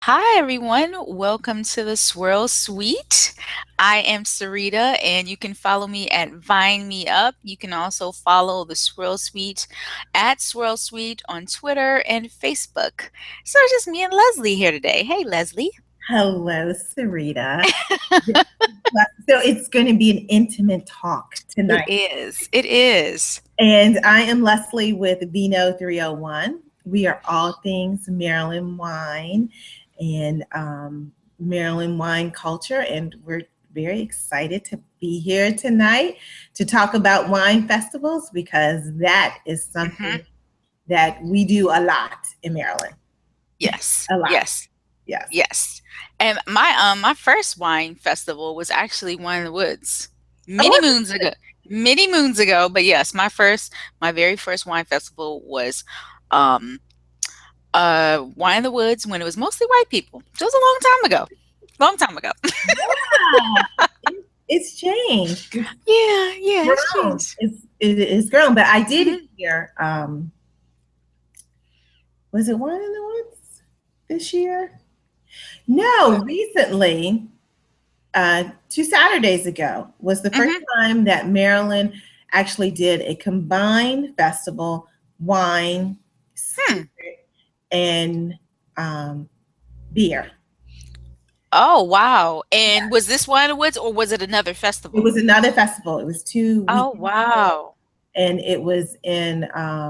Hi, everyone. Welcome to the Swirl Suite. I am Sarita, and you can follow me at Vine Me Up. You can also follow the Swirl Suite at Swirl Suite on Twitter and Facebook. So it's just me and Leslie here today. Hey, Leslie. Hello, Sarita. So it's going to be an intimate talk It tonight. is. It is. And I am Leslie with Vino 301. We are all things Maryland wine and Maryland wine culture. And we're very excited to be here tonight to talk about wine festivals because that is Hmm. something that we do a lot in Maryland. Yes. A lot. Yes. Yes. Yes. And my first wine festival was actually Wine in the Woods many Oh, moons ago. Many moons ago, but yes, my very first wine festival was um Wine in the Woods when it was mostly white people. So it was a long time ago. Long time ago. yeah. It's changed. It's Yeah, yeah, it's grown. changed. It's grown. But I did Hmm. hear, was it One in the Woods this year? No, recently, 2 Saturdays ago was the first Hmm. time that Maryland actually did a combined festival, wine, Hmm. spirit, and um, beer. Oh, wow. And was this Wine in the Woods or was it another It festival? was another festival. It was two Oh, weekends, wow. and it was in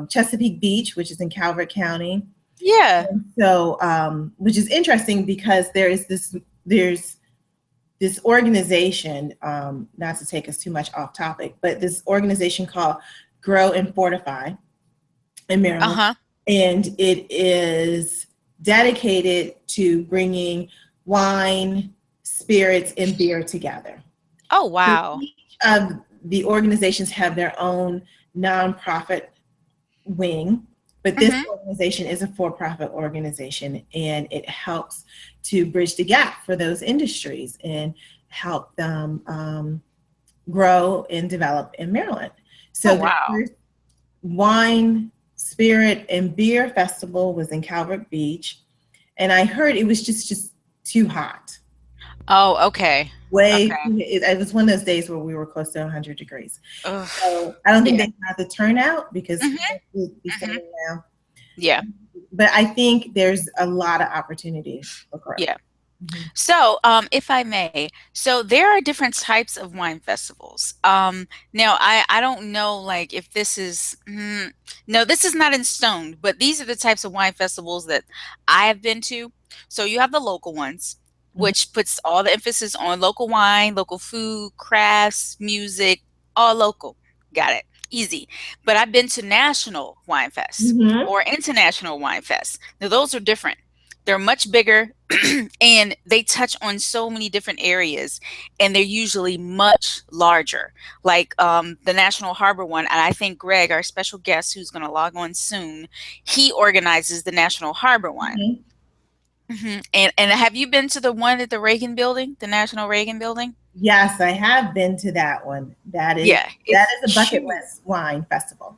Chesapeake Beach, which is in Calvert County. Yeah. And so, which is interesting because there's this organization, not to take us too much off topic, but this organization called Grow and Fortify in Maryland, Uh-huh. and it is dedicated to bringing wine, spirits, and beer together. Oh, So wow. each of the organizations have their own nonprofit wing, but this Hmm. organization is a for-profit organization, and it helps to bridge the gap for those industries and help them grow and develop in Maryland. Oh, So the wow. first wine, spirit, and beer festival was in Calvert Beach, and I heard it was just too hot. Oh, okay. Way Okay. it was one of those days where we were close to 100 degrees. Ugh. So I don't think Yeah. they had the turnout because Mhm, we'll be mhm. standing now. Yeah, But I think there's a lot of opportunity for growth. yeah. Mhm. So, if I may, so there are different types of wine festivals. Now I don't know like if this is no, this is not in stone, but these are the types of wine festivals that I have been to. So you have the local ones, Mhm. which puts all the emphasis on local wine, local food, crafts, music, all local. Got it. Easy. But I've been to national wine fest Mhm. or international wine fest. Now those are different. They're much bigger and they touch on so many different areas and they're usually much larger like the National Harbor one, and I think Greg, our special guest who's going to log on soon, he organizes the National Harbor one. Mhm. And have you been to the one at the Reagan building, the National Reagan building? Yes, I have been to that one. Yeah, That it's is a bucket huge. list wine festival.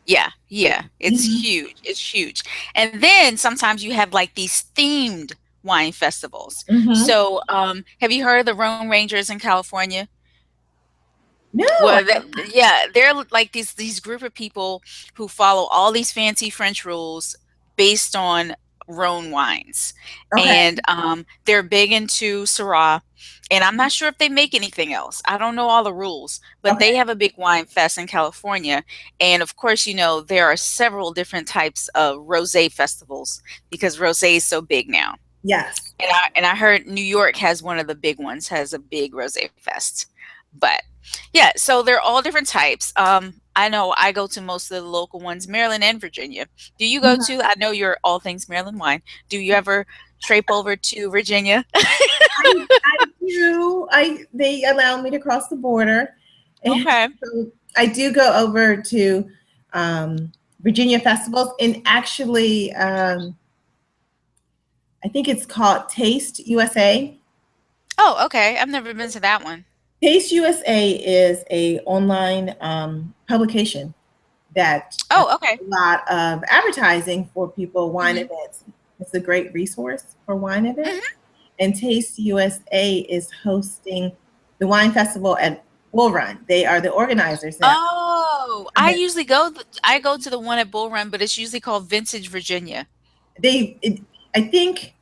Yeah, yeah, it's Mhm. huge. It's huge. And then sometimes you have like these themed wine festivals. Mhm. So, have you heard of the Rhone Rangers in California? No, Well, yeah, they're like these group of people who follow all these fancy French rules based on Rhone wines, okay. and they're big into Syrah. And I'm not sure if they make anything else. I don't know all the rules, but Okay. they have a big wine fest in California. And of course, you know there are several different types of rosé festivals because rosé is so big now. Yes. And I heard New York has one of the big ones, has a big rosé fest. But yeah, so they're all different types. I know I go to most of the local ones, Maryland and Virginia. Do you go Mhm. to? I know you're all things Maryland wine. Do you ever trape over to Virginia? I do. I They allow me to cross the border, and Okay. so I do go over to um, Virginia festivals. And actually, I think it's called Taste USA. Oh, okay. I've never been to that one. Taste USA is a online publication that does Oh, okay. a lot of advertising for people, wine Hmm. events. It's a great resource for wine events. Hmm. And Taste USA is hosting the wine festival at Bull Run. They are the organizers now. Oh, I go to the one at Bull Run, but it's usually called Vintage Virginia. They, it, I think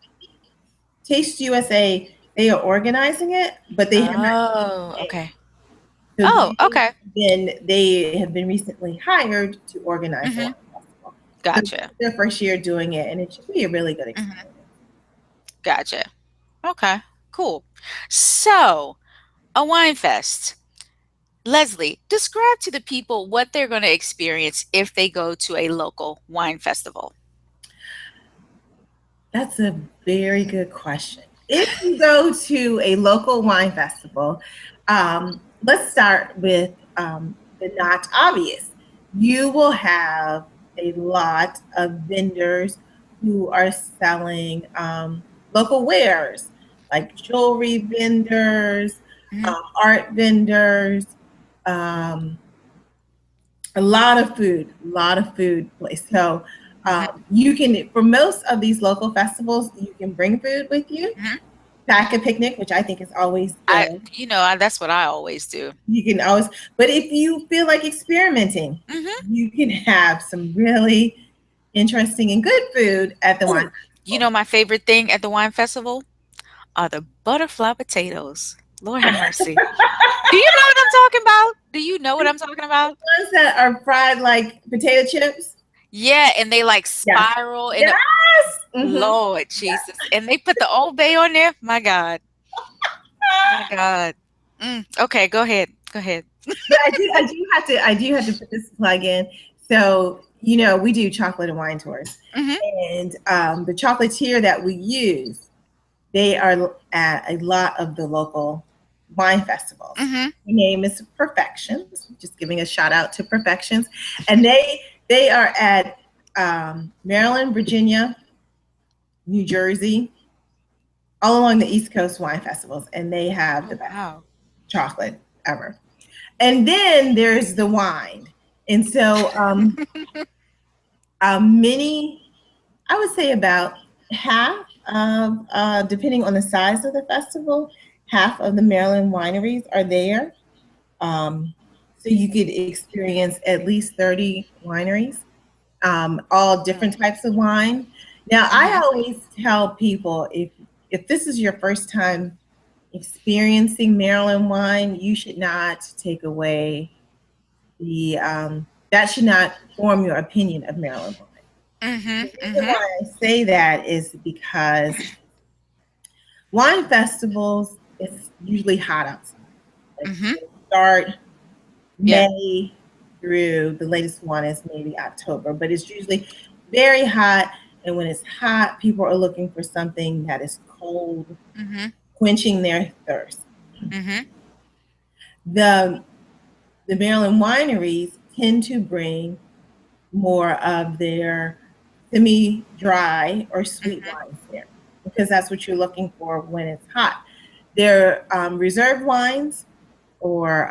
Taste USA, they are organizing it, but they have not Oh, named. okay. So Oh, okay. they have been recently hired to organize the Hmm. wine festival. So this Gotcha. is their first year doing it, and it should be a really good Hmm. experience. Gotcha. Okay, cool. So, a wine fest. Leslie, describe to the people what they're going to experience if they go to a local wine festival. That's a very good question. If you go to a local wine festival, let's start with the not obvious. You will have a lot of vendors who are selling local wares, like jewelry vendors, Hmm. art vendors, um, a lot of food place. So Hmm. you can, for most of these local festivals, you can bring food with you, Hmm. pack a picnic, which I think is always good. That's what I always do. You can always, but if you feel like experimenting, Hmm. you can have some really interesting and good food at the wine Oh, festival. my favorite thing at the wine festival are the butterfly potatoes. Lord have mercy. Do you know what I'm talking about? Do you know what I'm talking about? Ones that are fried like potato chips. Yeah, and they like Yes. spiral and Yes. Lord Jesus. And they put the Old Bay on there. My God. My God. Okay, go ahead. Go ahead. But I do have to put this plug in. So, we do chocolate and wine tours, Hmm. and the chocolatier that we use, they are at a lot of the local wine festivals. Hmm. The name is Perfections. Just giving a shout out to Perfections, and they are at Maryland, Virginia, New Jersey, all along the East Coast wine festivals, and they have the Oh, best wow. chocolate ever. And then there's the wine. And so many, I would say about half of, depending on the size of the festival, half of the Maryland wineries are there. Um, so you could experience at least 30 wineries, all different types of wine. Now, I Hmm. always tell people, if this is your first time experiencing Maryland wine, you should not take away that should not form your opinion of Maryland wine. Hmm. The reason Hmm. why I say that is because wine festivals, it's usually hot outside. Like Hmm. they start Yeah. May through the latest one is maybe October, but it's usually very hot. And when it's hot, people are looking for something that is cold, Hmm. quenching their thirst. Hmm. The the Maryland wineries tend to bring more of their semi-dry or sweet Hmm. wines there because that's what you're looking for when it's hot. Their reserve wines or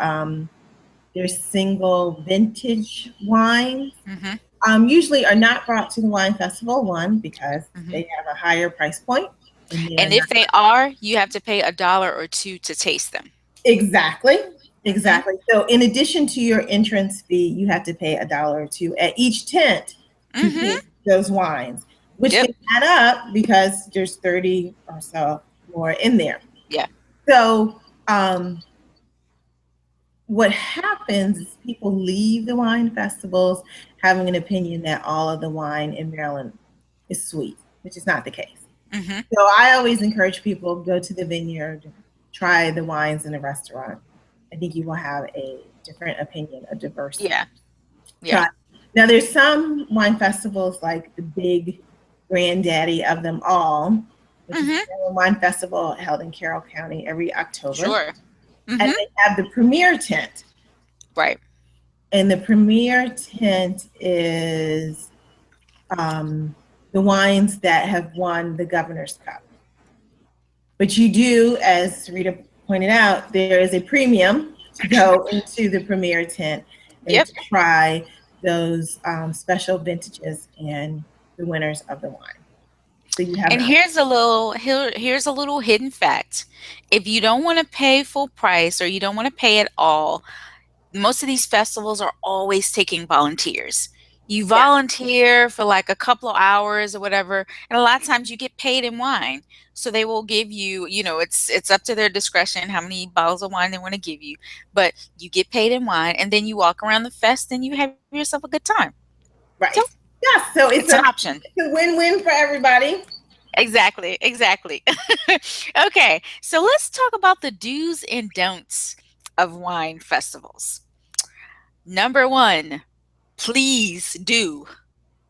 their single vintage wines Hmm. usually are not brought to the wine festival, one, because Hmm. they have a higher price point and they are And if not they are, you have to pay $1 or $2 to taste them. exactly. Hmm. Exactly. So, in addition to your entrance fee, you have to pay $1 or $2 at each tent to Hmm. taste those wines, which Yep. can add up because there's 30 or so more in there. Yeah. So, what happens is people leave the wine festivals having an opinion that all of the wine in Maryland is sweet, which is not the case. Hmm. So, I always encourage people go to the vineyard, try the wines in the restaurant. I think you will have a different opinion, a diverse Yeah. Yeah. try. Now, there's some wine festivals like the big granddaddy of them all, which is the Hmm. Maryland Wine Festival held in Carroll County every October. Sure. And Hmm. they have the premier tent. Right. And the premier tent is um, the wines that have won the Governor's Cup. But you do, as Rita pointed out, there is a premium to go into the premier tent and Yep. to try those special vintages and the winners of the wine. So you have And here's a little hidden fact. If you don't want to pay full price or you don't want to pay at all, most of these festivals are always taking volunteers. You yeah, volunteer for like a couple of hours or whatever, and a lot of times you get paid in wine. So they will give you, it's up to their discretion how many bottles of wine they want to give you, but you get paid in wine, and then you walk around the fest and you have yourself a good time. So right. Yeah, so it's an option. it's a win-win for everybody. Exactly, exactly. Okay, so let's talk about the do's and don'ts of wine festivals. Number one, please do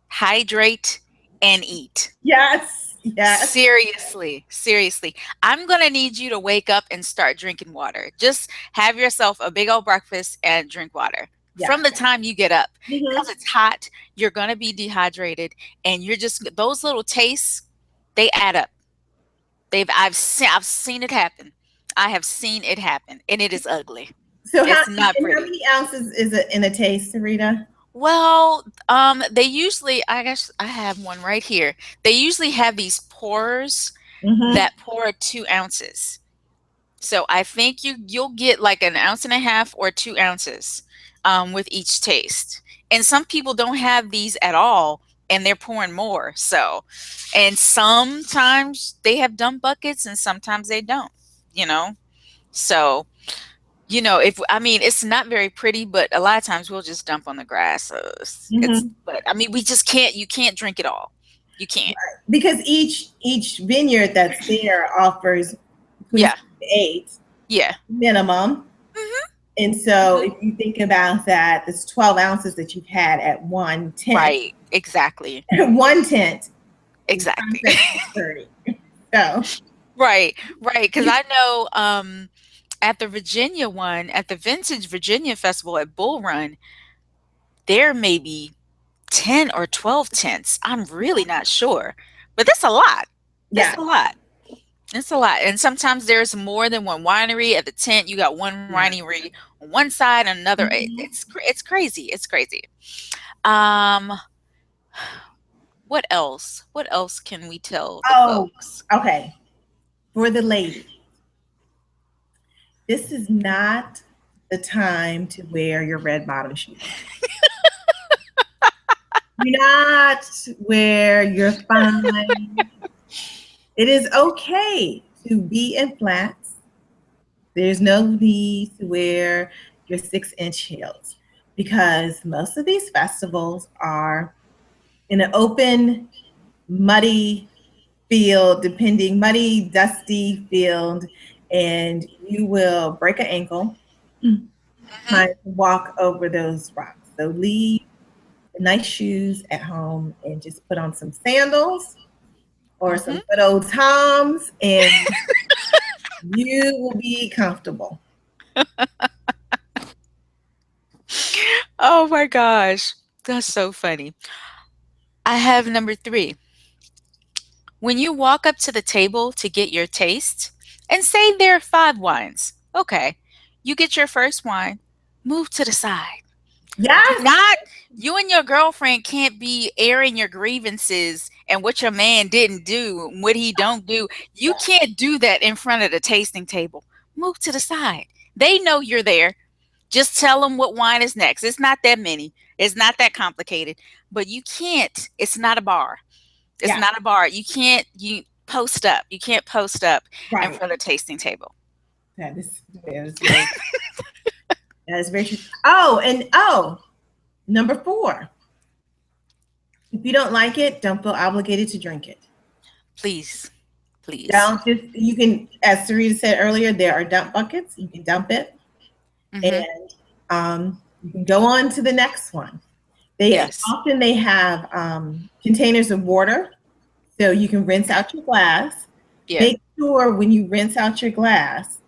hydrate and eat. Yes, yes, Seriously, seriously. I'm going to need you to wake up and start drinking water. Just have yourself a big old breakfast and drink water yeah. from the time you get up Hmm. because it's hot. You're going to be dehydrated, and you're just, those little tastes, they add up. I've seen it happen. I have seen it happen, and it is ugly. So It's not how pretty. many ounces is it in a taste, Sarita? Well, they usually, I guess I have one right here. They usually have these pourers Mm-hmm. that pour 2 ounces. So I think you'll get like an ounce and a half or 2 ounces with each taste. And some people don't have these at all, and they're pouring more. So, and sometimes they have dump buckets, and sometimes they don't. You know, so if I mean, it's not very pretty, but a lot of times we'll just dump on the grass. So Mm-hmm. but I mean, we just can't. You can't drink it all. You can't. Because each vineyard that's there offers between Yeah. 6 to 8 Yeah. minimum. Hmm. And so Hmm. if you think about that, it's 12 ounces that you've had at one tent. Right. Exactly. One tent is Exactly. times that 30. So Right. Right. Because I know at the Virginia one, at the Vintage Virginia Festival at Bull Run, there may be 10 or 12 tents. I'm really not sure, but that's a lot. That's yeah. a lot. It's a lot, and sometimes there's more than one winery at the tent. You got one Yeah. winery on one side, and another. Mhm. It's crazy. It's crazy. Um, what else? What else can we tell the Oh, folks? okay. For the ladies, this is not the time to wear your red bottom shoes. Do not wear your fine. It is okay to be in flats. There's no need to wear your 6-inch heels because most of these festivals are in an open, muddy field, muddy, dusty field, and you will break an ankle Hmm. trying to walk over those rocks. So leave the nice shoes at home and just put on some sandals or some Hmm. good old Toms, and you will be comfortable. Oh my gosh, that's so funny. I have number three. When you walk up to the table to get your taste, and say there are 5 wines, okay, you get your first wine, move to the side. Do Yes. not, you and your girlfriend can't be airing your grievances and what your man didn't do, and what he don't do. You can't do that in front of the tasting table. Move to the side. They know you're there. Just tell them what wine is next. It's not that many. It's not that complicated. But you can't. It's not a bar. It's Yeah. not a bar. You can't. You post up. You can't post up in Right. front of the tasting table. That is very true. Oh, and number 4. If you don't like it, don't feel obligated to drink it. Please, please. Don't just, you can, as Sarita said earlier, there are dump buckets. You can dump it Hmm. and you can go on to the next one. Yes. They have containers of water, so you can rinse out your glass. Yeah. Make sure when you rinse out your glass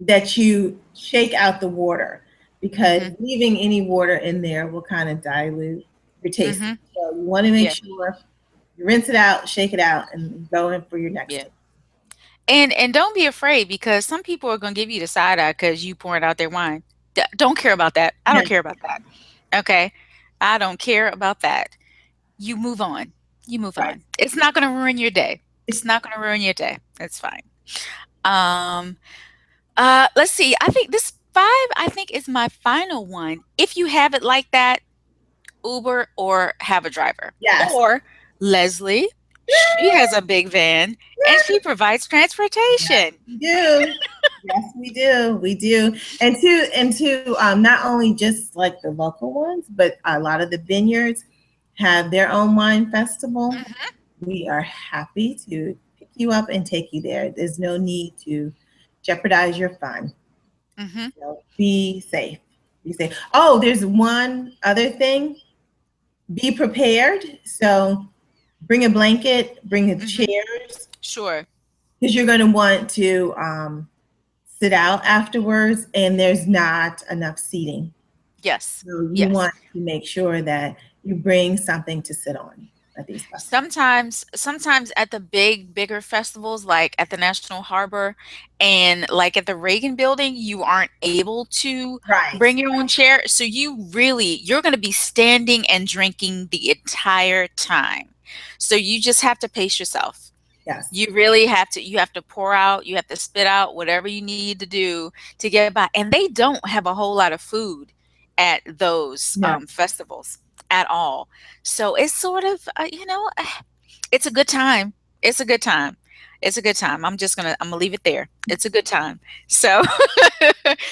that you shake out the water because Hmm. leaving any water in there will kind of dilute your taste. Hmm. So you want to make Yeah. sure you rinse it out, shake it out, and go in for your next Yeah. taste. And don't be afraid, because some people are gonna give you the side eye because you pouring out their wine. Don't care about that. I Yeah. don't care about that. Okay, I don't care about that. You move on. You move Right. on. It's not going to ruin your day. It's not going to ruin your day. It's fine. Um, let's see. I think this 5, I think, is my final one. If you have it like that, Uber or have a driver. Yes. Or Leslie, she has a big van and she provides Yes, transportation. we do. Yes, we do. We do. And to not only just like the local ones, but a lot of the vineyards have their own wine festival. Mhm, We are happy to pick you up and take you there. There's no need to jeopardize your fun. mhm, So be safe. Be safe. Oh, there's one other thing. Be prepared. So bring a blanket, bring a mhm. chairs, Sure. because you're going to want to sit out afterwards, and there's not enough seating. Yes. So you Yes. want to make sure that you bring something to sit on at these festivals. Sometimes at the bigger festivals, like at the National Harbor and like at the Reagan Building, you aren't able to Right. bring your own chair. So you're going to be standing and drinking the entire time. So you just have to pace yourself. Yes. You have to pour out, you have to spit out whatever you need to do to get by. And they don't have a whole lot of food at those No. festivals at all. So it's sort of, it's a good time. It's a good time. It's a good time. I'm gonna leave it there. It's a good time. So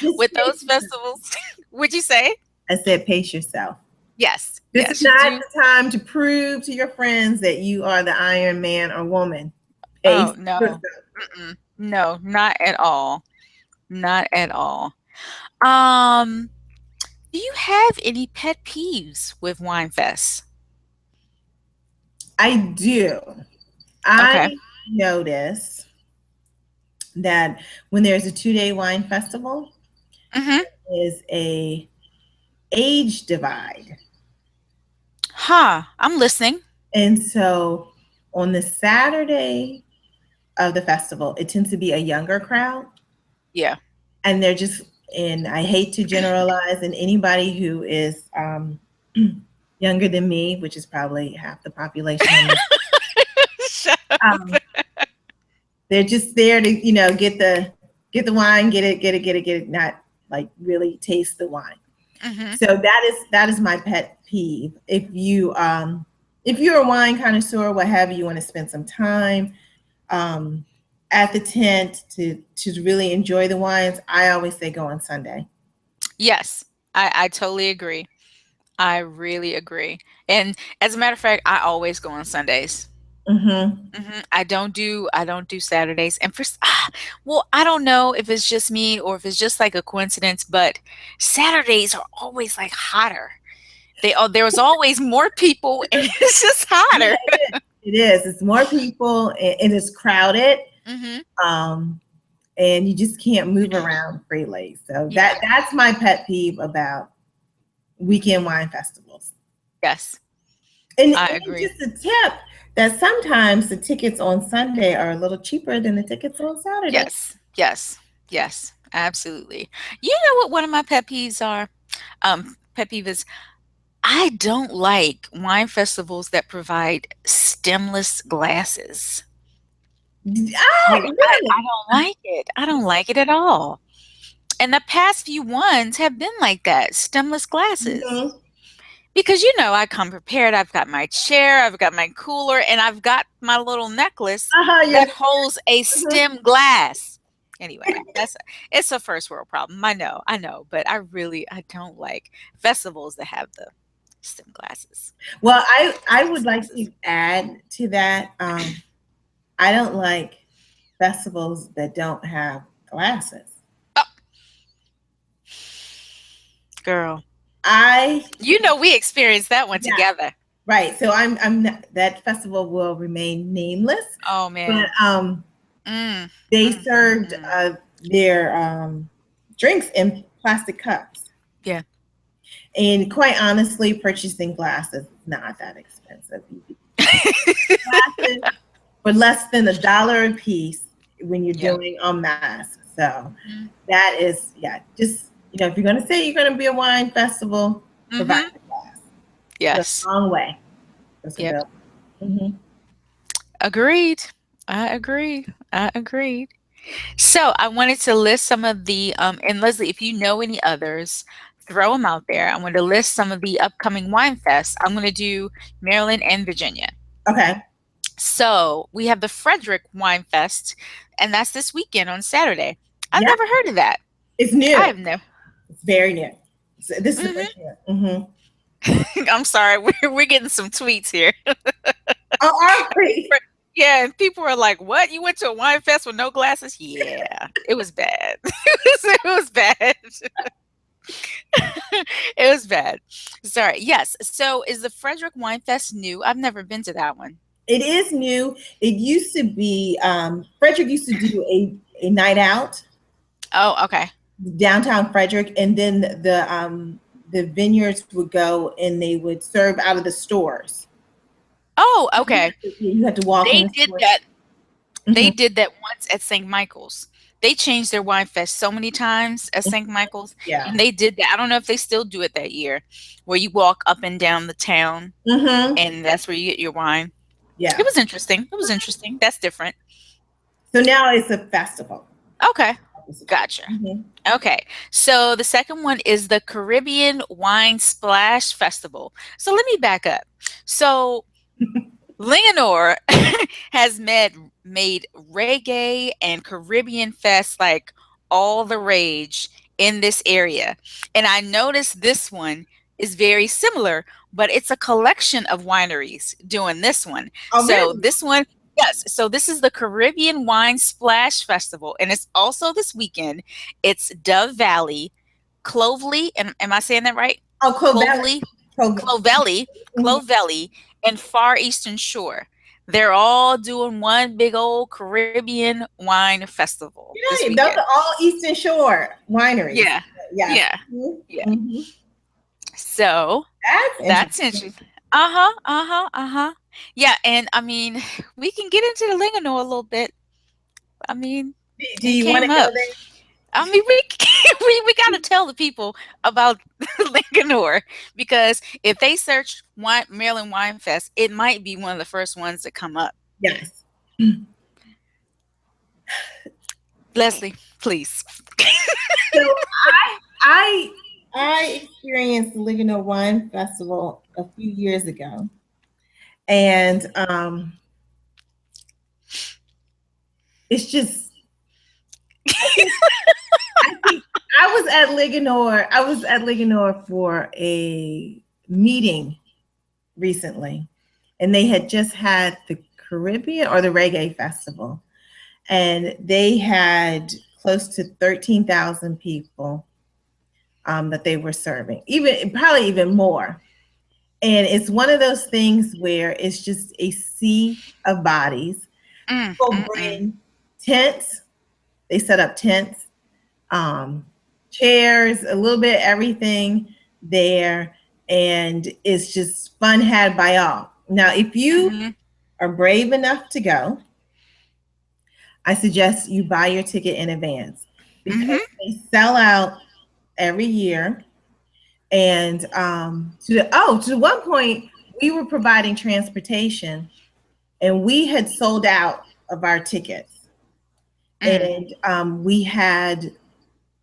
Just with pace those yourself. festivals, would you say? I said pace yourself. Yes. This is Yes, you not do. the time to prove to your friends that you are the Iron Man or woman. Pace Oh no. yourself. Mm-mm. No, not at all. Not at all. Um, do you have any pet peeves with Wine Fest? I do. Okay. I notice that when there's a 2-day wine festival, Mhm. is a age divide. Huh, I'm listening. And so on the Saturday of the festival, it tends to be a younger crowd. Yeah. And they're just, and I hate to generalize, and anybody who is younger than me, which is probably half the population on this, Shut up. um, they're just there to, get the wine, get it, not like really taste the wine. Mhm. So that is my pet peeve. If you're a wine connoisseur, what have you, want to spend some time um, at the tent to really enjoy the wines, I always say go on Sunday. Yes, I totally agree. I really agree. And as a matter of fact, I always go on Sundays. Hmm. I don't do Saturdays. And well, I don't know if it's just me or if it's just like a coincidence, but Saturdays are always like hotter. There's always more people and it's just Yeah, hotter. it is. It's more people, and it's crowded, Mhm. um, and you just can't move around freely. So Yeah. that's my pet peeve about weekend wine festivals. Yes. I And agree. just a tip that sometimes the tickets on Sunday are a little cheaper than the tickets on Saturday. Yes. Yes. Yes. Absolutely. You know what one of my pet peeves are? Pet peeve is I don't like wine festivals that provide stemless glasses. Oh, I really? don't like it. I don't like it at all. And the past few ones have been like that, stemless glasses. Mhm. Because I come prepared. I've got my chair, I've got my cooler, and I've got my little necklace Uh-huh, yes. that holds a Mhm. stem glass. Anyway, it's a first world problem. I know, but I don't like festivals that have the stem glasses. Well, I would Stemless like glasses. to add to that. I don't like festivals that don't have glasses. Oh, girl. I We experienced that one Yeah, together. right. So I'm not, that festival will remain nameless, Oh but man. Mm, they mm, mm, served mm. their drinks in plastic cups. Yeah. And quite honestly, purchasing glasses is not that expensive. You can get glasses for less than $1 a piece when you're Yep. doing a mass. So Mhm. that is, yeah, just, if you're going to say you're going to be a wine festival, provide Mhm. the glass. Goes Yes. a long way. Goes a Yep. real. Mhm. Agreed. I agree. I agreed. So I wanted to list some of the, and Leslie, if you know any others, throw them out there. I want to list some of the upcoming wine fests. I'm going to do Maryland and Virginia. Okay. So we have the Frederick Wine Fest, and that's this weekend on Saturday. I've Yeah, never heard of that. it's I new. have never. It's very new. So this is the Hmm. first year. Hmm. I'm sorry, we're getting some tweets here. Oh, are we? Yeah, and people are like, "What? You went to a wine fest with no glasses?" Yeah, it was bad. It was bad. It was bad. Sorry. Yes. So is the Frederick Wine Fest new? I've never been to that one. It is new. It used to be, Frederick used to do a night out, Oh, okay. downtown Frederick, and then the vineyards would go and they would serve out of the stores. Oh, You okay. had you had to walk in They the did store. that. They Mhm. did that once at St. Michael's. They changed their wine fest so many times at St. Michael's, Yeah. and they did that. I don't know if they still do it that year, where you walk up and down the town, Hmm. and that's where you get your wine. It Yeah. was interesting. It was interesting. That's different. So now it's a festival. Okay. Gotcha. Mhm. Okay. So the second one is the Caribbean Wine Splash Festival. So let me back up. So Linganore has made reggae and Caribbean fest like all the rage in this area. And I noticed this one is very similar, but it's a collection of wineries doing this one. Oh, So really? this one, yes, so this is the Caribbean Wine Splash Festival, and it's also this weekend. It's Dove Valley, Clovely, and am I saying that right? Oh, Clovelly. Clovely, Clo- Clovelly, mhm. Clovelly, and Far Eastern Shore. They're all doing one big old Caribbean wine festival this Right. Those weekend. are all Eastern Shore wineries. Yeah, Yes. yeah, Mhm. yeah. Mhm. So That's that's interesting. interesting. Uh-huh, uh-huh, uh-huh. Yeah, and I mean, we can get into the lingonore a little bit. I mean, Do it you want to came go up. there? I mean, we got to tell the people about Linganore, because if they search Maryland Wine Fest, it might be one of the first ones that come up. Yes. Leslie, please. So I I experienced the Ligano Wine Festival a few years ago, and it's just I think I was at Liganor. I was at Liganor for a meeting recently, and they had just had the Caribbean or the Reggae Festival, and they had close to 13,000 people that they were serving, even probably even more. And it's one of those things where it's just a sea of bodies. Mm, People mm, mm. bring tents. They set up tents, um, chairs, a little bit everything there, and it's just fun had by all. Now, if you Mhm, are brave enough to go, I suggest you buy your ticket in advance because mhm, they sell out every year. And to one point, we were providing transportation, and we had sold out of our tickets, mm, and we had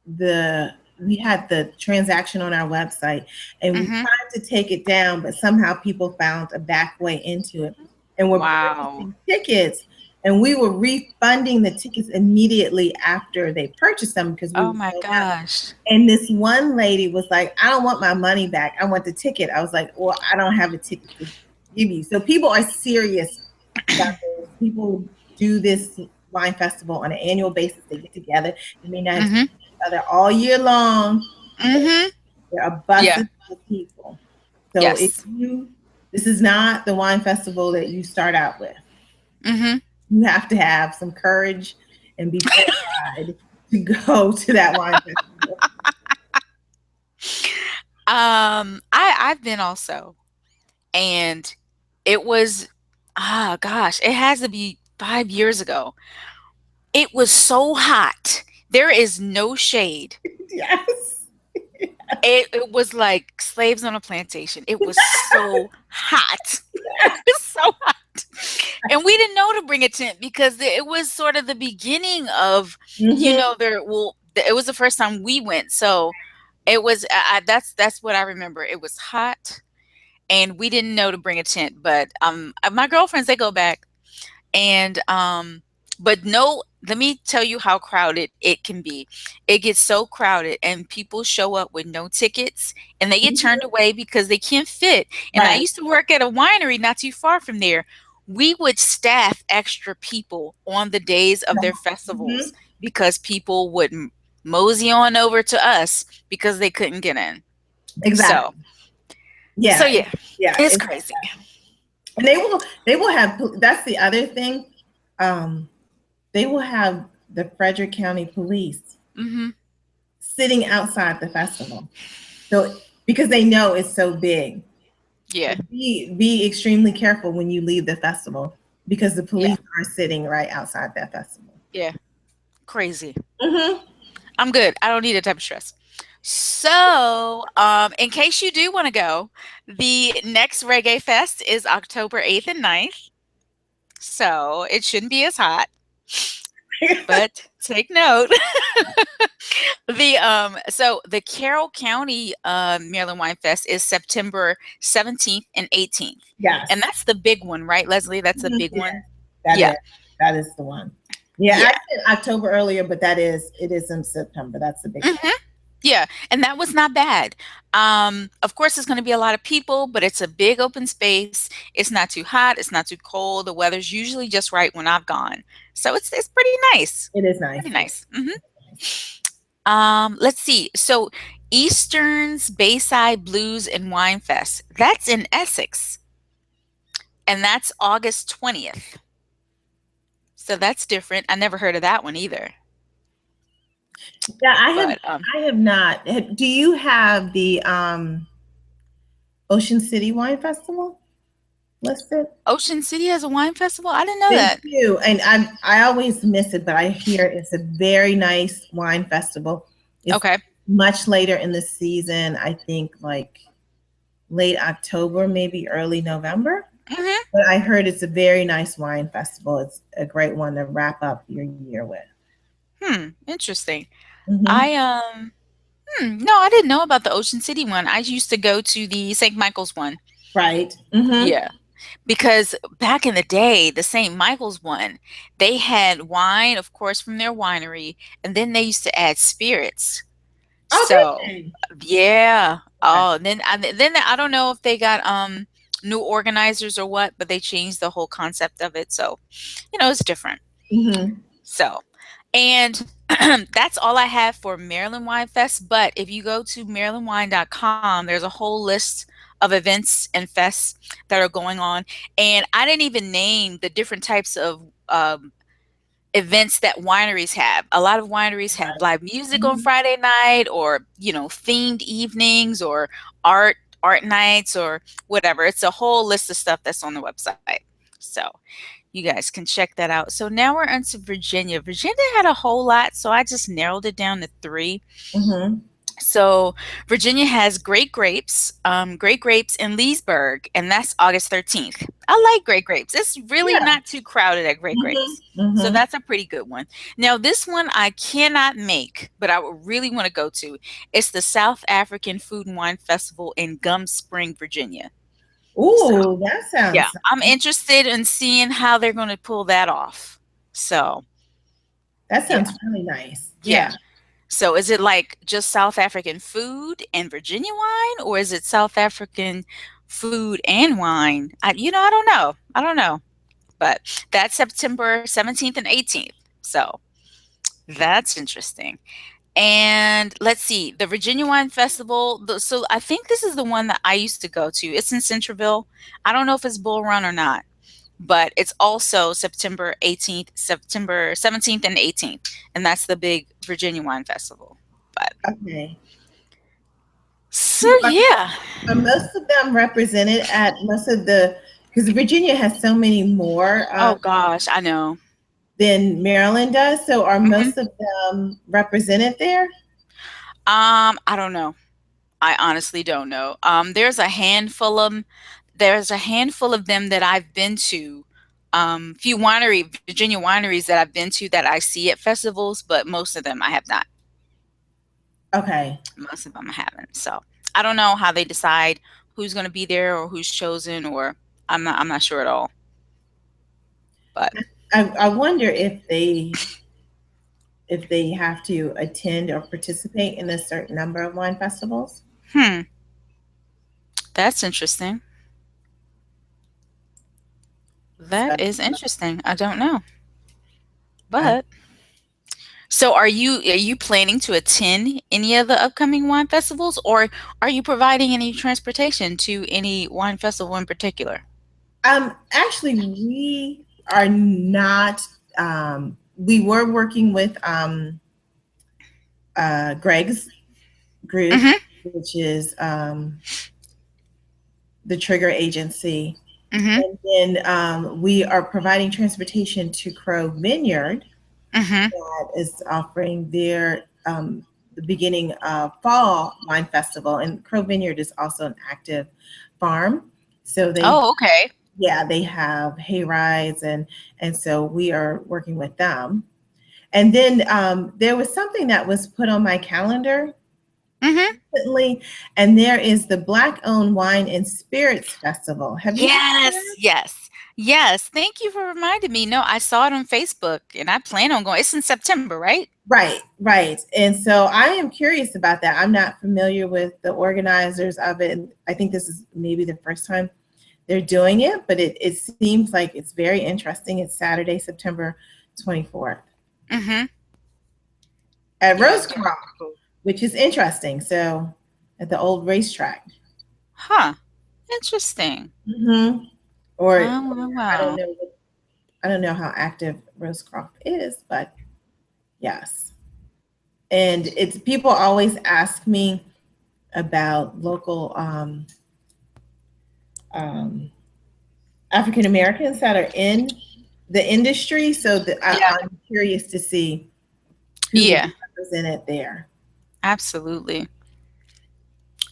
the transaction on our website, and we mhm. tried to take it down, but somehow people found a back way into it and were Wow. purchasing tickets, and we were refunding the tickets immediately after they purchased them because we Oh were my sold out. gosh. And this one lady was like, I don't want my money back. I want the ticket. I was like, well, I don't have a ticket to give you. So people are serious about this. People do this wine festival on an annual basis. They get together. They may not see Mhm, each other all year long. mhm. There are Yeah. buses of people. So Yes. this is not the wine festival that you start out with. Mhm. You have to have some courage and be fortified to go to that wine festival. I've been also, and it was, ah, gosh, it has to be 5 years ago. It was so hot. There is no shade. Yes. It was like slaves on a plantation. It was so hot. It was so hot. And we didn't know to bring a tent because it was sort of the beginning of, Hmm. it was the first time we went. So it was, that's what I remember. It was hot and we didn't know to bring a tent, but my girlfriends, they go back and but no, let me tell you how crowded it can be. It gets so crowded and people show up with no tickets and they get turned away because they can't fit. And I Right. used to work at a winery not too far from there. We would staff extra people on the days of their festivals Hmm. because people would mosey on over to us because they couldn't get in. So, Exactly. so Yeah. yeah, Yeah. it's crazy. And they will have, that's the other thing. Um, they will have the Frederick County Police Hmm. sitting outside the festival. So because they know it's so big. Yeah, So be extremely careful when you leave the festival because the yeah, police are sitting right outside that festival. yeah, crazy. Hmm. I'm good. I don't need that type of stress. So, in case you do want to go, the next Reggae Fest is October 8th and 9th. So it shouldn't be as hot, but take note. The Carroll County Maryland Wine Fest is September 17th and 18th. And Yes. that's the big one, right, Leslie? That's the Mhm. big Yeah, one. that Yeah. is that is the one. Yeah, I Yeah. said October earlier, but it is in September. That's the big one. Mhm. Yeah, and that was not bad. Of course, it's going to be a lot of people, but it's a big open space. It's not too hot. It's not too cold. The weather's usually just right when I've gone, so it's pretty nice. It is nice. Pretty nice. Let's see. So, Eastern's Bayside Blues and Wine Fest. That's in Essex, and that's August 20th. So that's different. I never heard of that one either. Yeah, But I have not. Do you have the Ocean City Wine Festival listed? Ocean City has a wine festival. I didn't know They that. do, and I always miss it, but I hear it's a very nice wine festival. It's Okay. much later in the season. I think like late October, maybe early November. Hmm. But I heard it's a very nice wine festival. It's a great one to wrap up your year with. Interesting. Hmm. I no, I didn't know about the Ocean City one. I used to go to the St. Michael's one. Right. Hmm. Yeah. Because back in the day, the St. Michael's one, they had wine, of course, from their winery, and then they used to add spirits. Oh, So, did they? yeah. Okay. Oh, and then I don't know if they got new organizers or what, but they changed the whole concept of it. So, it's different. Hmm. So, and that's all I have for Maryland Wine Fest. But if you go to marylandwine.com, there's a whole list of events and fests that are going on. And I didn't even name the different types of events that wineries have. A lot of wineries have live music on Hmm. Friday night or, themed evenings or art nights or whatever. It's a whole list of stuff that's on the website. So you guys can check that out. So now we're on to Virginia. Virginia had a whole lot, so I just narrowed it down to three. Hmm. So Virginia has Great Grapes in Leesburg, and that's August 13th. I like Great Grapes. It's really Yeah. not too crowded at Great Hmm. Grapes. So Hmm. that's a pretty good one. Now, this one I cannot make, but I would really want to go to. It's the South African Food and Wine Festival in Gum Spring, Virginia. So Ooh, that yeah, sounds I'm interested in seeing how they're going to pull that off. So, that yeah, sounds really nice. yeah. Yeah. So, is it like just South African food and Virginia wine, or is it South African food and wine? I don't know. I don't know. But that's September 17th and 18th. So, that's interesting. And let's see, the Virginia Wine Festival. So, I think this is the one that I used to go to. It's in Centerville. I don't know if it's Bull Run or not, but it's also September 18th, September 17th and 18th, and that's the big Virginia Wine Festival. But Okay. so yeah. Are most of them represented at most of the, because Virginia has so many more Oh gosh, I know. than Maryland does. So are Hmm. most of them represented there? I don't know. I honestly don't know. There's a handful of 'em. there's a handful of them that I've been to. Few Virginia wineries that I've been to that I see at festivals, but most of them I have not. Okay. Most of them I haven't. So I don't know how they decide who's going to be there or who's chosen, or I'm not sure at all. But I wonder if they have to attend or participate in a certain number of wine festivals. That's interesting. So, That is interesting. I don't know. I, But so are you planning to attend any of the upcoming wine festivals, or are you providing any transportation to any wine festival in particular? actually, we are not. We were working with Greg's group, Mhm. which is the Trigger Agency. Mhm. And then we are providing transportation to Crow Vineyard Mhm. that is offering their the beginning of fall wine festival. And Crow Vineyard is also an active farm. So Oh, okay. they have hay rides and so we are working with them. And then there was something that was put on my calendar Mhm. recently, and there is the Black Owned Wine and Spirits Festival. Have you heard of Yes, that? yes. Yes, thank you for reminding me. No, I saw it on Facebook and I plan on going. It's in September, right? Right, right. And so I am curious about that. I'm not familiar with the organizers of it. And I think this is maybe the first time they're doing it, but it seems like it's very interesting. It's Saturday, September 24th Mhm. at Yeah, it's Rose gonna be Croft, cool. which is interesting. So at the old racetrack. Huh. Interesting. Hmm. Or Wow, wow, I don't wow. know. I don't know how active Rosecroft is, but yes. And it's people always ask me about local um, African Americans that are in the industry, so that Yeah. I'm curious to see who will Yeah, be represented there. absolutely.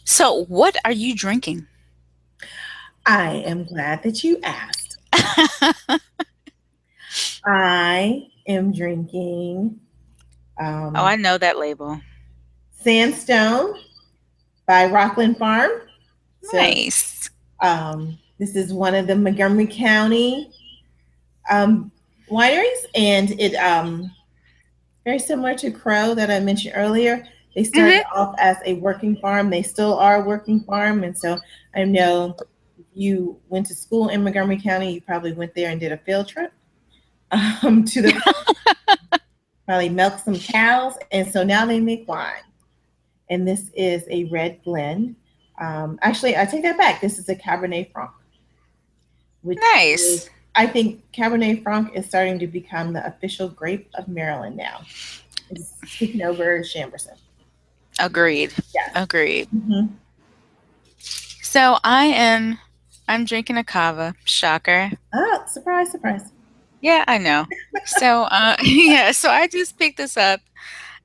So, what are you drinking? I am glad that you asked. I am drinking Oh, um, I know that label. Sandstone by Rockland Farm. So Nice. this is one of the Montgomery County um, wineries, and it very similar to Crow that I mentioned earlier. They started Mhm. off as a working farm. They still are a working farm, and so I know if you went to school in Montgomery County, you probably went there and did a field trip to the probably milked some cows, and so now they make wine. And this is a red blend. Actually, I take that back. This is a Cabernet Franc, which is, Nice. I think Cabernet Franc is starting to become the official grape of Maryland now. It's taking over Chamberson. Agreed. Yes. Agreed. Hmm. So, I'm drinking a cava. Shocker. Oh, surprise, surprise. Yeah, I know. So, yeah, so I just picked this up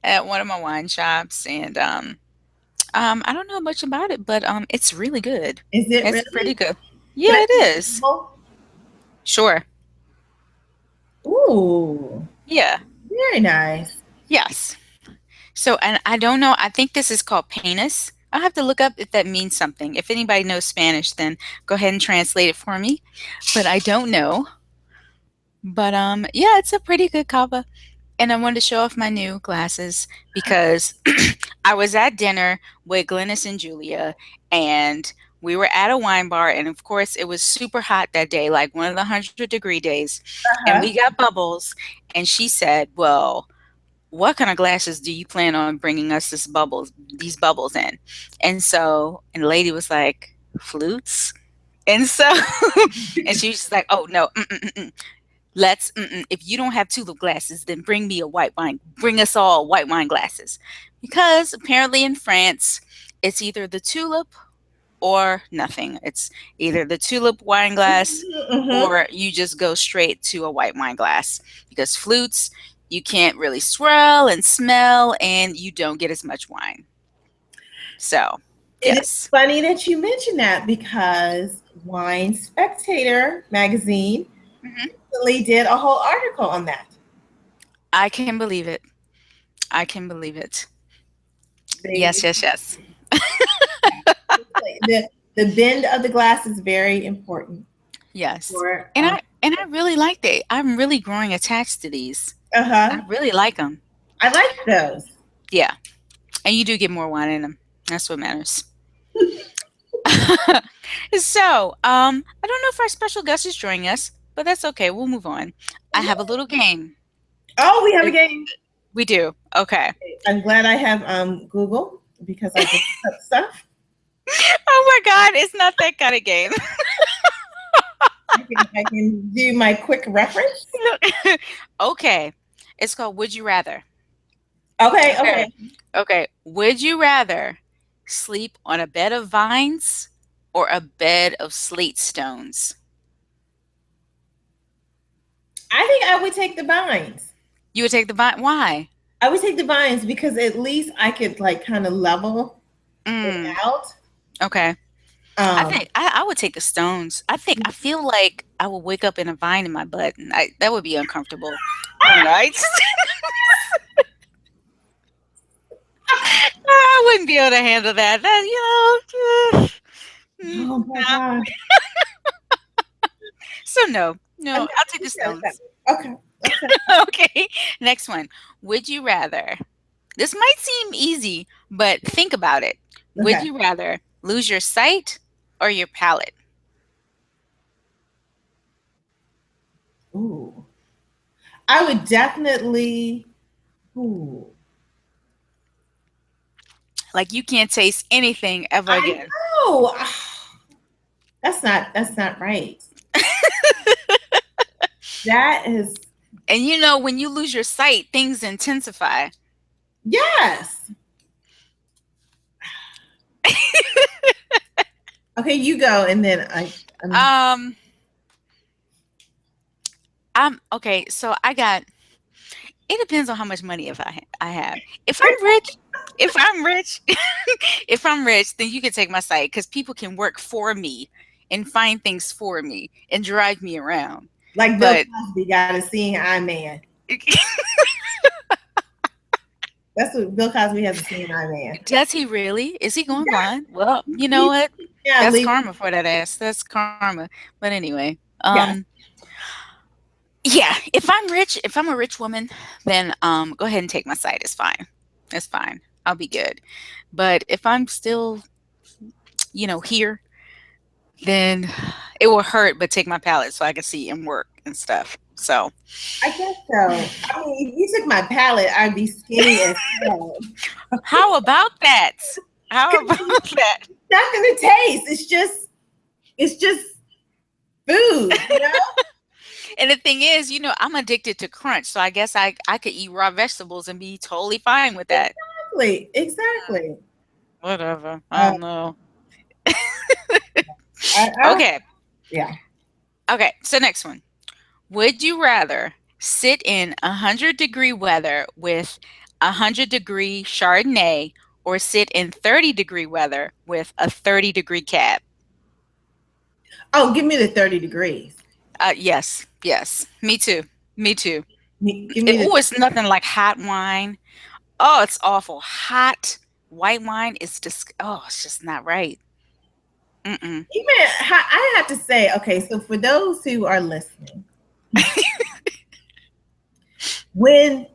at one of my wine shops, and I don't know much about it, but it's really good. Is it It's pretty really? good. Can Yeah, I it see a is. sample? Sure. Ooh, Yeah. very nice. Yes. So, and I don't know, I think this is called Penis. I'll have to look up if that means something. If anybody knows Spanish, then go ahead and translate it for me. But I don't know. But yeah, it's a pretty good cava. And I wanted to show off my new glasses because I was at dinner with Glennis and Julia, and we were at a wine bar, and of course, it was super hot that day, like one of the 100-degree days, and Uh-huh. we got bubbles. And she said, "Well, what kind of glasses do you plan on bringing us these bubbles in?" And the lady was like, "Flutes." And so, and she was just like, "Oh no, if you don't have tulip glasses, then bring me a white wine. Bring us all white wine glasses." Because apparently in France, it's either the tulip or nothing. It's either the tulip wine glass Hmm. or you just go straight to a white wine glass. Because flutes, you can't really swirl and smell and you don't get as much wine. So, It is Yes. funny that you mentioned that because Wine Spectator magazine Hmm. recently did a whole article on that. I can believe it. I can believe it. Yes, They yes, yes. the bend of the glass is very important Yes. for And I really like that. I'm really growing attached to these. I uh-huh. really like them. I like those. Yeah. And you do get more wine in them. That's what matters. So, I don't know if our special guest is joining us, but that's okay. We'll move on. I have a little game. Oh, we have a If game. we do. Okay. I'm glad I have Google because I can look up stuff. Oh my God, it's not that kind of game. I can do my quick reference. Okay. It's called Would You Rather. Okay, Okay. okay. Okay. Would you rather sleep on a bed of vines or a bed of slate stones? I think I would take the vines. You would take the vine. Why? I would take the vines because at least I could like kind of level it Mm, out. okay. I Um, think I would take the stones. I feel like I would wake up in a vine in my butt, and that would be uncomfortable. I don't know. I wouldn't be able to handle that. oh my Nah. god. So no, no, Okay, I'll take the okay, stones. okay, okay. Okay, next one. Would you rather? This might seem easy, but think about it. Would Okay. you rather lose your sight or your palate? Ooh. I would definitely. Ooh. Like you can't taste anything ever I again. know. That's not right. That is And when you lose your sight, things intensify. yes. Okay, you go, and then I'm Um, I'm okay. So I got. It depends on how much money I have. If I'm rich, if I'm rich, then you can take my sight because people can work for me and find things for me and drive me around. like Bill But Cosby got a seeing eye man. That's what Bill Cosby has a seeing eye man. does he really? Is he going Yeah, blind? Well, you know what? yeah, That's leave. karma for that ass. That's karma. But anyway, Yeah, yeah, if I'm a rich woman, then go ahead and take my side. It's fine. It's fine. I'll be good. But if I'm still, here, then it will hurt, but take my palette so I can see and work and stuff. So, I guess so. I mean, if you took my palate, I'd be skinny as hell. how about that? How about It's that? not gonna taste. It's just food, you know? And the thing is, I'm addicted to crunch, so I guess I could eat raw vegetables and be totally fine with that. Exactly, exactly. Whatever. I Uh, don't know. I Okay. yeah. Okay. So next one. Would you rather sit in 100-degree weather with 100-degree Chardonnay or sit in 30-degree weather with a 30-degree cab? Oh, give me the 30 degrees. Yes. Yes. Me too. Me too. Give me the. Oh, it's nothing like hot wine. Oh, it's awful. Hot white wine is just, oh, it's just not right. Mm-mm. Even I have to say, okay, so for those who are listening, when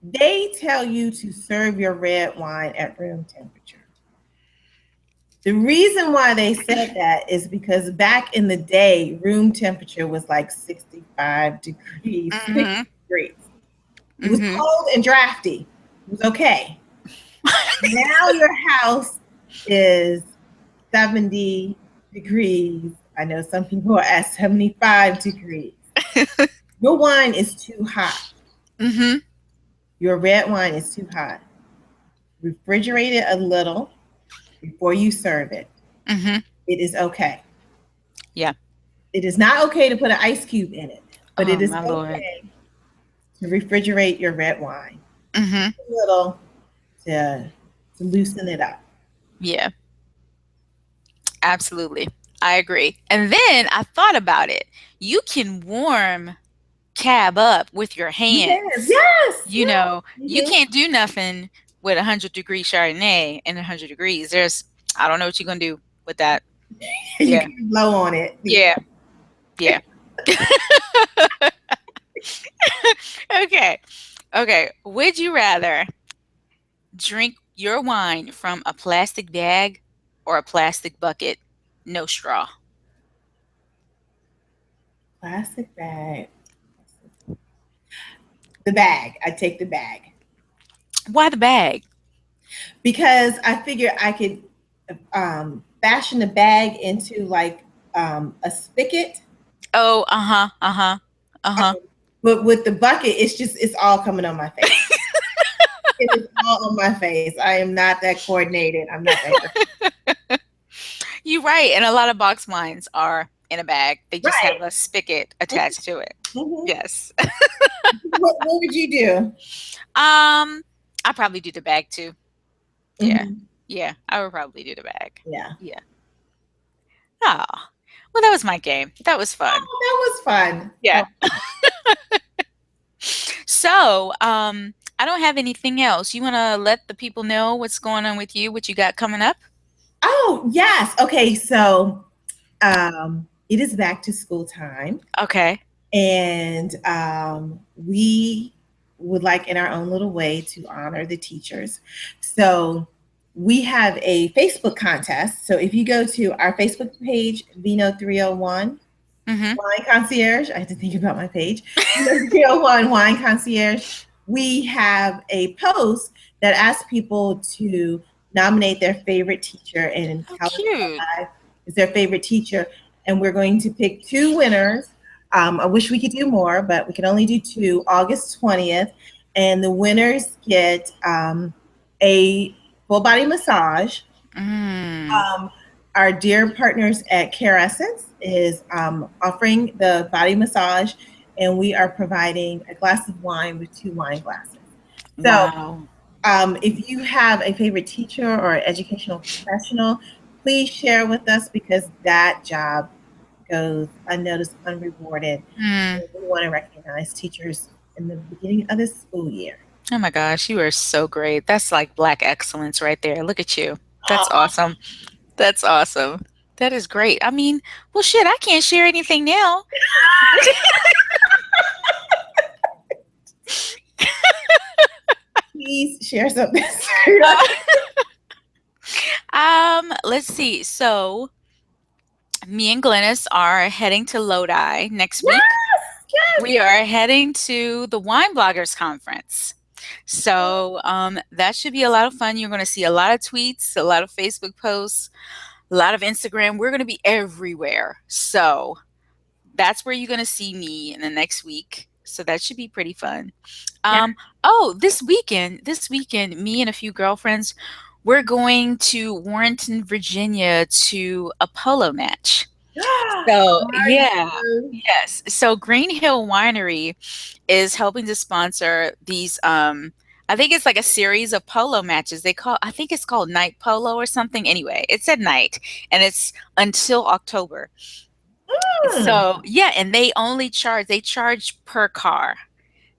they tell you to serve your red wine at room temperature, the reason why they said that is because back in the day, room temperature was like 65 degrees, 60 Mm-hmm. degrees. It was Mm-hmm. cold and drafty. It was okay. Now your house is 70 degrees. I know some people are at 75 degrees. Your wine is too hot. Mm-hmm. Your red wine is too hot. Refrigerate it a little before you serve it. Mm-hmm. It is okay. Yeah. It is not okay to put an ice cube in it, but Oh it is my Lord. okay to refrigerate your red wine Mm-hmm. a little to loosen it up. Yeah. Absolutely. I agree. And then I thought about it. You can warm cab up with your Yes, hands. yes, You yes. know, you Mhm. can't do nothing with 100-degree Chardonnay and 100 degrees. I don't know what you're gonna do with that. You Yeah, can blow on it. yeah, yeah. Okay, okay. Would you rather drink your wine from a plastic bag or a plastic bucket? No straw. Plastic bag. The bag. I take the bag Why the bag? because I figure I could fashion the bag into like a spigot. Oh, uh-huh, uh-huh, uh-huh. But with the bucket, it's all coming on my face. It is all on my face. I am not that coordinated. I'm not that You're right, and a lot of box wines are in a bag. They just have right. a spigot attached to it. Mhm. Yes. What would you do? I probably do the bag too. Yeah. Mhm. Yeah, I would probably do the bag. Yeah. Yeah. Oh, well, that was my game. That was fun. Oh, that was fun. Yeah. Oh, So, I don't have anything else. You want to let the people know what's going on with you, what you got coming up? oh, yes. Okay, so it is back to school time, Okay. and we would like, in our own little way, to honor the teachers. So we have a Facebook contest. So if you go to our Facebook page, Vino 301 Mm-hmm. Wine Concierge, I had to think about my page, Vino 301 Wine Concierge, we have a post that asks people to nominate their favorite teacher and How tell us cute. why is their favorite teacher. And we're going to pick two winners. I wish we could do more, but we can only do two, August 20th. And the winners get a full body massage. Mm. um, our dear partners at Care Essence is offering the body massage, and we are providing a glass of wine with two wine glasses. So, Wow. if you have a favorite teacher or educational professional, please share with us because that job goes unnoticed, unrewarded. Mm. And we want to recognize teachers in the beginning of the school year. Oh my gosh, you are so great. That's like black excellence right there. Look at you. That's Oh, awesome. That's awesome. That is great. I mean, well, shit, I can't share anything now. please share something. Let's see. So, me and Glennis are heading to Lodi next Yes, week. yes. We are heading to the Wine Bloggers Conference. So, that should be a lot of fun. You're going to see a lot of tweets, a lot of Facebook posts, a lot of Instagram. We're going to be everywhere. So, that's where you're going to see me in the next week. So that should be pretty fun. Yeah. Oh, this weekend, me and a few girlfriends, we're going to Warrenton, Virginia to a polo match. So, Are yeah, you? yes. So Green Hill Winery is helping to sponsor these I think it's like a series of polo matches. I think it's called Night Polo or something. Anyway, it's at night and it's until October. Hmm. So, yeah, and they charge per car.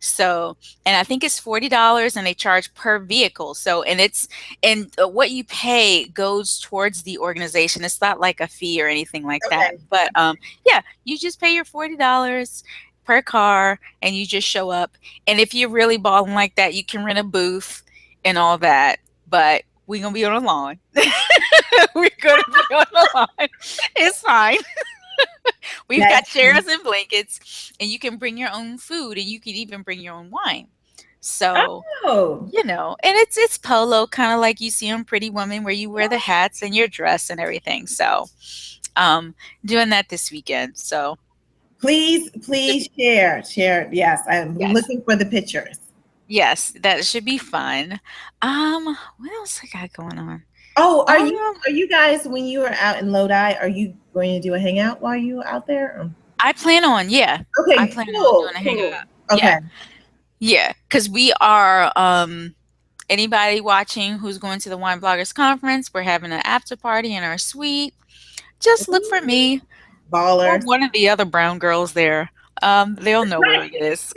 So, and I think it's $40 and they charge per vehicle. So, what you pay goes towards the organization. It's not like a fee or anything like that. Okay. But yeah, you just pay your $40 per car and you just show up. And if you're really balling like that, you can rent a booth and all that. But we're gonna be on the lawn. We're gonna be on the lawn. It's fine. We've got That's chairs and blankets, and you can bring your own food, and you can even bring your own wine. So, oh, and it's polo, kind of like you see on Pretty Woman, where you wear the hats and your dress and everything. So, doing that this weekend. So, please share. Yes, I'm yes, looking for the pictures. yes, that should be fun. What else I got going on? Oh, Um, are you guys when you are out in Lodi? Are you going to do a hangout while you out there? I plan on, yeah, I Okay, plan on doing cool, a cool. hangout. Yeah, Okay, yeah, because we are anybody watching who's going to the Wine Bloggers Conference, we're having an after party in our suite. Just look for me or Ballers. one of the other brown girls there. They'll know where it is.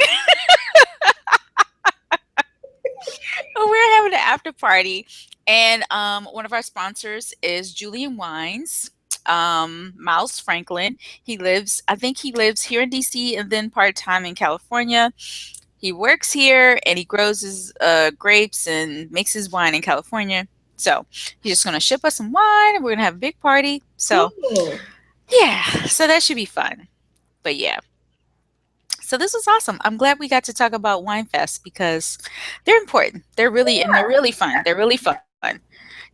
We're having an after party, and one of our sponsors is Julian Wines. Miles Franklin. I think he lives here in DC and then part time in California. He works here and he grows his grapes and makes his wine in California. So he's just going to ship us some wine and we're going to have a big party. So, Cool. yeah, so that should be fun. But yeah. So this was awesome. I'm glad we got to talk about Wine Fest because they're important. They're really fun. They're really fun.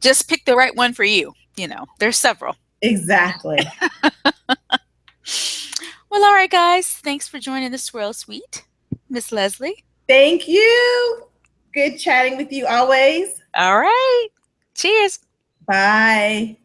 Just pick the right one for you. You know, there's several. Exactly. Well, all right, guys. Thanks for joining the Swirl Suite, Miss Leslie. Thank you. Good chatting with you always. All right. Cheers. Bye.